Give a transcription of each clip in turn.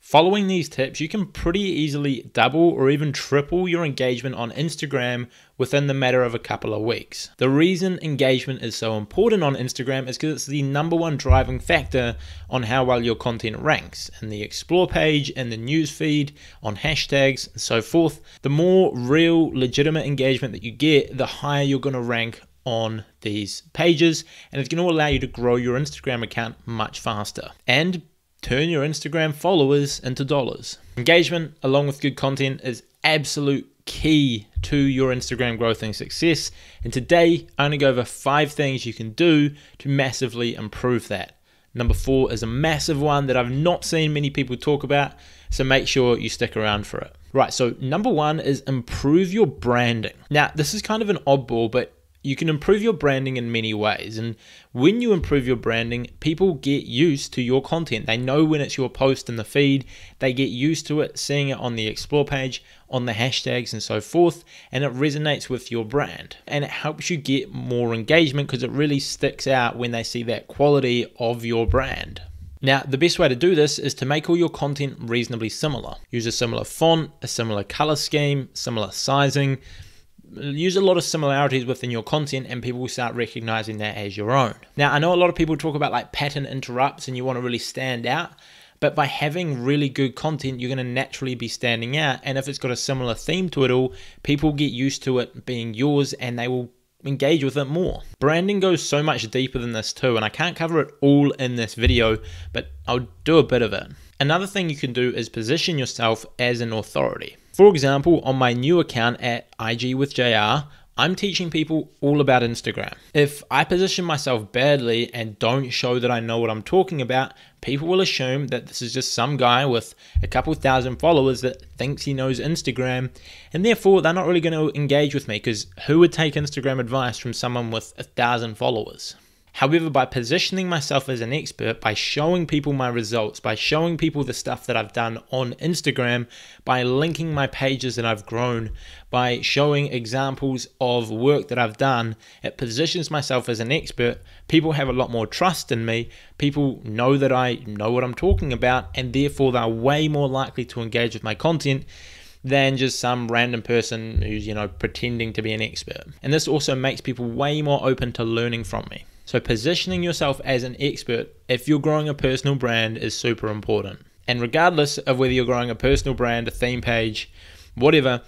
Following these tips, you can pretty easily double or even triple your engagement on Instagram within the matter of a couple of weeks. The reason engagement is so important on Instagram is because it's the #1 driving factor on how well your content ranks in the explore page, in the news feed, on hashtags, and so forth. The more real, legitimate engagement that you get, the higher you're going to rank on these pages, and it's going to allow you to grow your Instagram account much faster and turn your Instagram followers into dollars. Engagement along with good content is absolute key to your Instagram growth and success. And today, I'm going to go over 5 things you can do to massively improve that. Number 4 is a massive one that I've not seen many people talk about, so make sure you stick around for it. Right, so number 1 is improve your branding. Now, this is kind of an oddball, but you can improve your branding in many ways. And when you improve your branding, people get used to your content. They know when it's your post in the feed, they get used to it, seeing it on the explore page, on the hashtags and so forth, and it resonates with your brand. And it helps you get more engagement because it really sticks out when they see that quality of your brand. Now, the best way to do this is to make all your content reasonably similar. Use a similar font, a similar color scheme, similar sizing. Use a lot of similarities within your content and people will start recognizing that as your own. Now, I know a lot of people talk about like pattern interrupts and you want to really stand out, but by having really good content, you're going to naturally be standing out. And if it's got a similar theme to it all, people get used to it being yours and they will engage with it more. Branding goes so much deeper than this too, and I can't cover it all in this video, but I'll do a bit of it. Another thing you can do is position yourself as an authority. For example, on my new account at IG with JR, I'm teaching people all about Instagram. If I position myself badly and don't show that I know what I'm talking about, people will assume that this is just some guy with a couple thousand followers that thinks he knows Instagram, and therefore they're not really going to engage with me because who would take Instagram advice from someone with 1,000 followers? However, by positioning myself as an expert, by showing people my results, by showing people the stuff that I've done on Instagram, by linking my pages that I've grown, by showing examples of work that I've done, it positions myself as an expert. People have a lot more trust in me. People know that I know what I'm talking about, and therefore they're way more likely to engage with my content than just some random person who's, pretending to be an expert. And this also makes people way more open to learning from me. So positioning yourself as an expert, if you're growing a personal brand, is super important. And regardless of whether you're growing a personal brand, a theme page, whatever,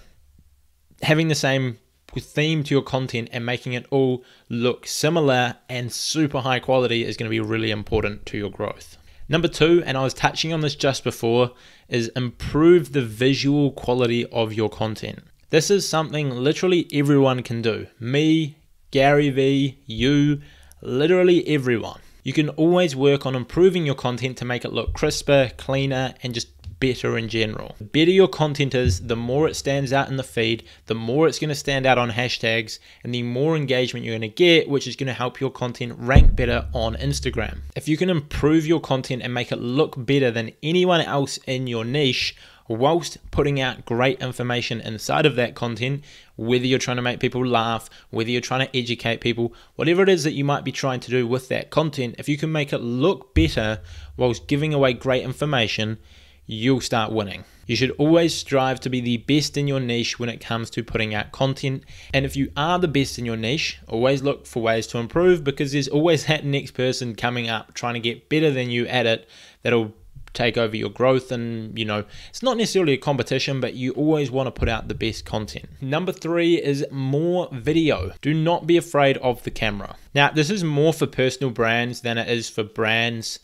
having the same theme to your content and making it all look similar and super high quality is going to be really important to your growth. Number 2, and I was touching on this just before, is improve the visual quality of your content. This is something literally everyone can do. Me, Gary Vee, you, literally everyone. You can always work on improving your content to make it look crisper, cleaner, and just better in general. The better your content is, the more it stands out in the feed, the more it's going to stand out on hashtags, and the more engagement you're going to get, which is going to help your content rank better on Instagram. If you can improve your content and make it look better than anyone else in your niche, whilst putting out great information inside of that content, whether you're trying to make people laugh, whether you're trying to educate people, whatever it is that you might be trying to do with that content, if you can make it look better whilst giving away great information, you'll start winning. You should always strive to be the best in your niche when it comes to putting out content. And if you are the best in your niche, always look for ways to improve, because there's always that next person coming up trying to get better than you at it that'll take over your growth. And it's not necessarily a competition, but you always want to put out the best content. Number 3 is more video. Do not be afraid of the camera. Now, this is more for personal brands than it is for brands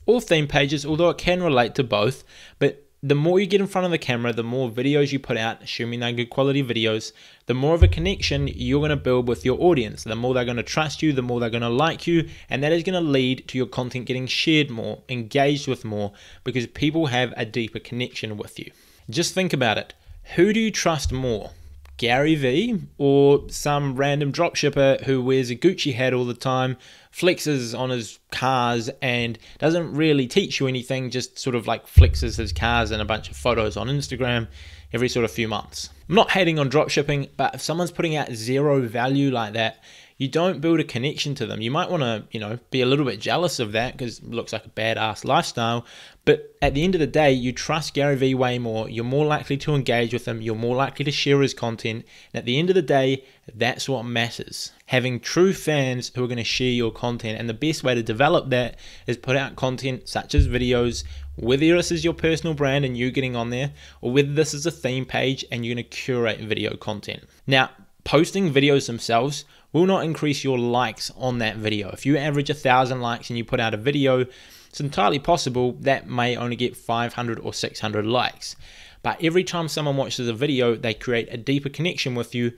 or theme pages, although it can relate to both. But the more you get in front of the camera, the more videos you put out, assuming they're good quality videos, the more of a connection you're going to build with your audience. The more they're going to trust you, the more they're going to like you, and that is going to lead to your content getting shared more, engaged with more, because people have a deeper connection with you. Just think about it. Who do you trust more? Gary Vee or some random dropshipper who wears a Gucci hat all the time, flexes on his cars and doesn't really teach you anything, just sort of like flexes his cars and a bunch of photos on Instagram every sort of few months? I'm not hating on dropshipping, but if someone's putting out zero value like that, you don't build a connection to them. You might want to, be a little bit jealous of that because it looks like a badass lifestyle. But at the end of the day, you trust Gary Vee way more. You're more likely to engage with him. You're more likely to share his content. And at the end of the day, that's what matters. Having true fans who are going to share your content. And the best way to develop that is put out content such as videos, whether this is your personal brand and you getting on there, or whether this is a theme page and you're going to curate video content. Now, posting videos themselves will not increase your likes on that video. If you average 1,000 likes and you put out a video, it's entirely possible that may only get 500 or 600 likes. But every time someone watches a video, they create a deeper connection with you.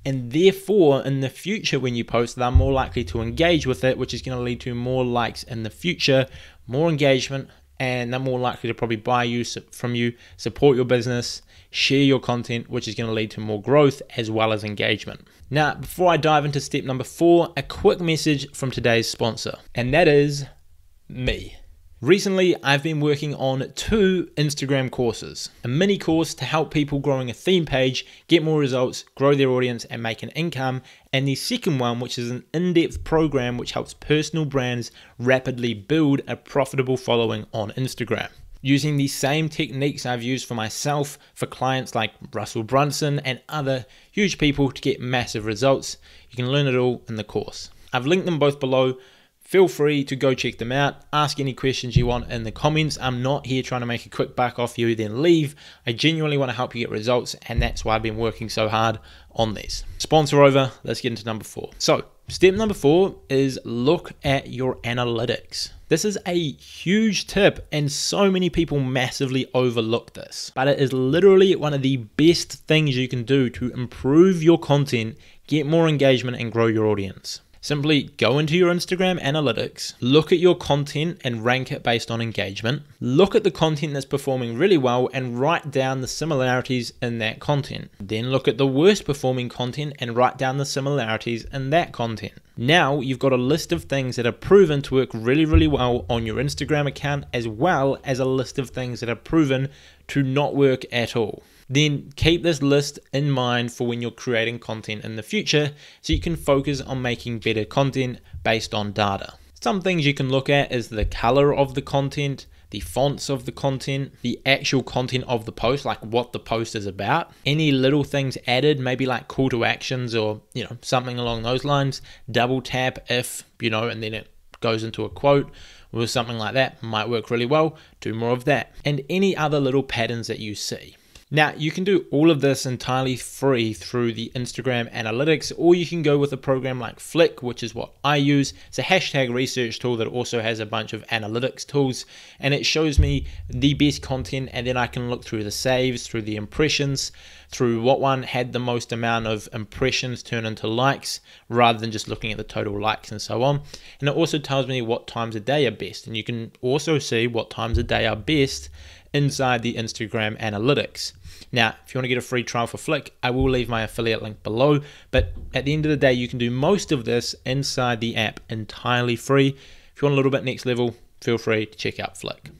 And therefore, in the future, when you post, they're more likely to engage with it, which is going to lead to more likes in the future, more engagement, and they're more likely to probably buy from you, support your business, share your content, which is going to lead to more growth as well as engagement. Now, before I dive into step number 4, a quick message from today's sponsor, and that is me. Recently, I've been working on 2 Instagram courses. A mini course to help people growing a theme page get more results, grow their audience, and make an income. And the second one, which is an in-depth program which helps personal brands rapidly build a profitable following on Instagram. Using the same techniques I've used for myself, for clients like Russell Brunson and other huge people to get massive results. You can learn it all in the course. I've linked them both below. Feel free to go check them out. Ask any questions you want in the comments. I'm not here trying to make a quick buck off you, then leave. I genuinely want to help you get results, and that's why I've been working so hard on this. Sponsor over, let's get into number 4. So, step number 4 is look at your analytics. This is a huge tip, and so many people massively overlook this. But it is literally one of the best things you can do to improve your content, get more engagement, and grow your audience. Simply go into your Instagram analytics, look at your content and rank it based on engagement. Look at the content that's performing really well and write down the similarities in that content. Then look at the worst performing content and write down the similarities in that content. Now you've got a list of things that are proven to work really, really well on your Instagram account, as well as a list of things that are proven to not work at all. Then keep this list in mind for when you're creating content in the future so you can focus on making better content based on data. Some things you can look at is the color of the content, the fonts of the content, the actual content of the post, like what the post is about. Any little things added, maybe like call to actions or, something along those lines. Double tap if, and then it goes into a quote or something like that. Might work really well. Do more of that. And any other little patterns that you see. Now, you can do all of this entirely free through the Instagram analytics, or you can go with a program like Flick, which is what I use. It's a hashtag research tool that also has a bunch of analytics tools, and it shows me the best content, and then I can look through the saves, through the impressions, through what one had the most amount of impressions turn into likes, rather than just looking at the total likes and so on. And it also tells me what times a day are best, and you can also see what times a day are best inside the Instagram analytics. Now, if you want to get a free trial for Flick, I will leave my affiliate link below, but at the end of the day, you can do most of this inside the app entirely free. If you want a little bit next level, feel free to check out Flick.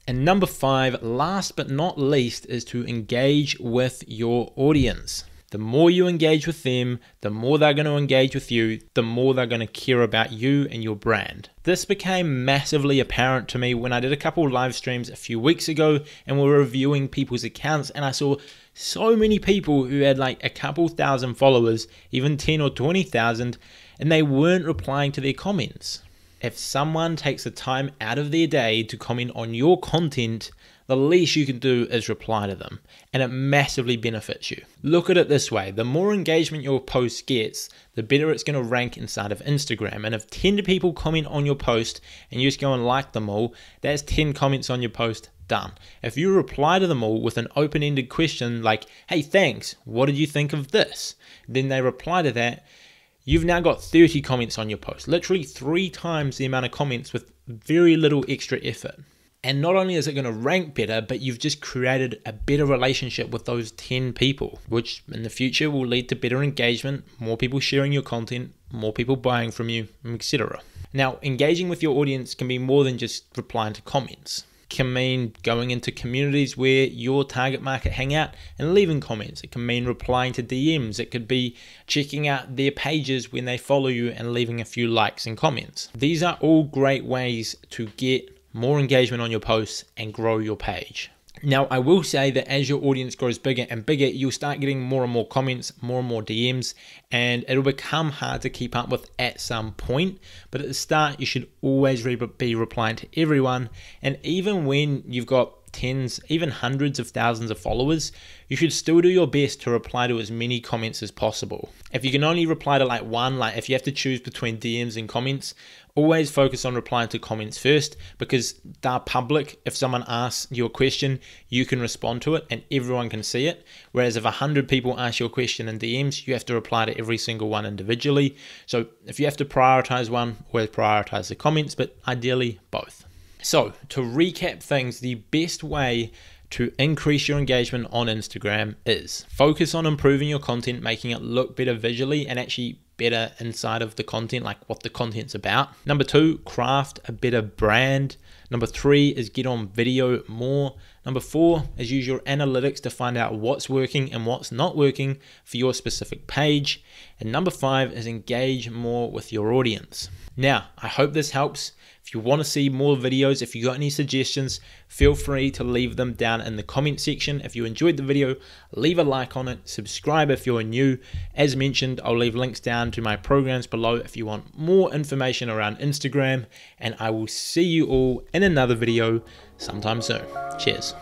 And number 5, last but not least, is to engage with your audience. The more you engage with them, the more they're going to engage with you, the more they're going to care about you and your brand. This became massively apparent to me when I did a couple live streams a few weeks ago and we were reviewing people's accounts, and I saw so many people who had like a couple thousand followers, even 10 or 20,000, and they weren't replying to their comments. If someone takes the time out of their day to comment on your content, the least you can do is reply to them, and it massively benefits you. Look at it this way: the more engagement your post gets, the better it's going to rank inside of Instagram. And if 10 people comment on your post and you just go and like them all, that's 10 comments on your post done. If you reply to them all with an open-ended question like, hey, thanks, what did you think of this? Then they reply to that. You've now got 30 comments on your post, literally 3 times the amount of comments with very little extra effort. And not only is it going to rank better, but you've just created a better relationship with those 10 people, which in the future will lead to better engagement, more people sharing your content, more people buying from you, etc. Now, engaging with your audience can be more than just replying to comments. can mean going into communities where your target market hang out and leaving comments. It can mean replying to DMs. It could be checking out their pages when they follow you and leaving a few likes and comments. These are all great ways to get more engagement on your posts and grow your page. Now, I will say that as your audience grows bigger and bigger, you'll start getting more and more comments, more and more DMs, and it'll become hard to keep up with at some point. But at the start, you should always be replying to everyone. And even when you've got tens, even hundreds of thousands of followers, you should still do your best to reply to as many comments as possible. If you can only reply to like one, like if you have to choose between DMs and comments, always focus on replying to comments first, because they're public. If someone asks you a question, you can respond to it and everyone can see it. Whereas if 100 people ask you a question in DMs, you have to reply to every single one individually. So if you have to prioritize one, always prioritize the comments, but ideally both. So to recap things, the best way to increase your engagement on Instagram is focus on improving your content, making it look better visually and actually better inside of the content, like what the content's about. Number 2, craft a better brand. Number 3 is get on video more. Number 4 is use your analytics to find out what's working and what's not working for your specific page. And number 5 is engage more with your audience. Now, I hope this helps. If you want to see more videos, if you got any suggestions, feel free to leave them down in the comment section. If you enjoyed the video, leave a like on it, subscribe if you're new. As mentioned, I'll leave links down to my programs below if you want more information around Instagram, and I will see you all in another video sometime soon. Cheers.